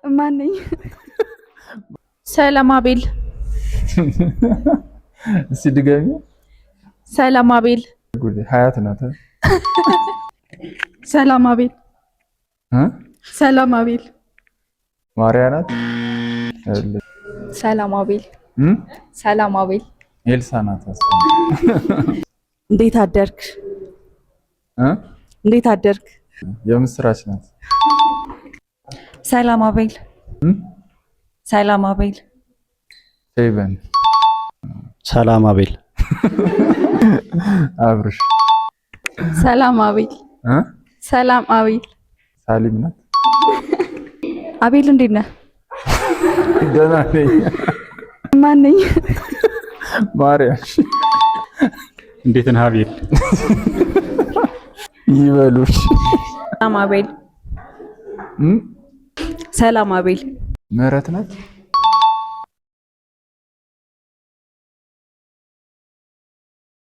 ማን ነኝ? ሰላም አቤል። እስቲ ድገሚ። ሰላም አቤል። ሀያት ናት። ሰላም አቤል። ሰላም አቤል። ማርያ ናት። ሰላም አቤል። ሰላም አቤል። ኤልሳ ናት። እንዴት አደርክ? እንዴት አደርክ? የምስራች ናት። ሰላም አቤል። ሰላም አቤል። ፌቨን። ሰላም አቤል። አብርሽ። ሰላም አቤል። ሰላም አቤል። ሳሊም ናት። አቤል እንዴት ነህ? ደህና ነኝ። ማን ነኝ? ማርያሽ። እንዴት ነህ አቤል? ይበሉሽ። ሰላም አቤል። ሰላም አቤል። ምህረት ናት።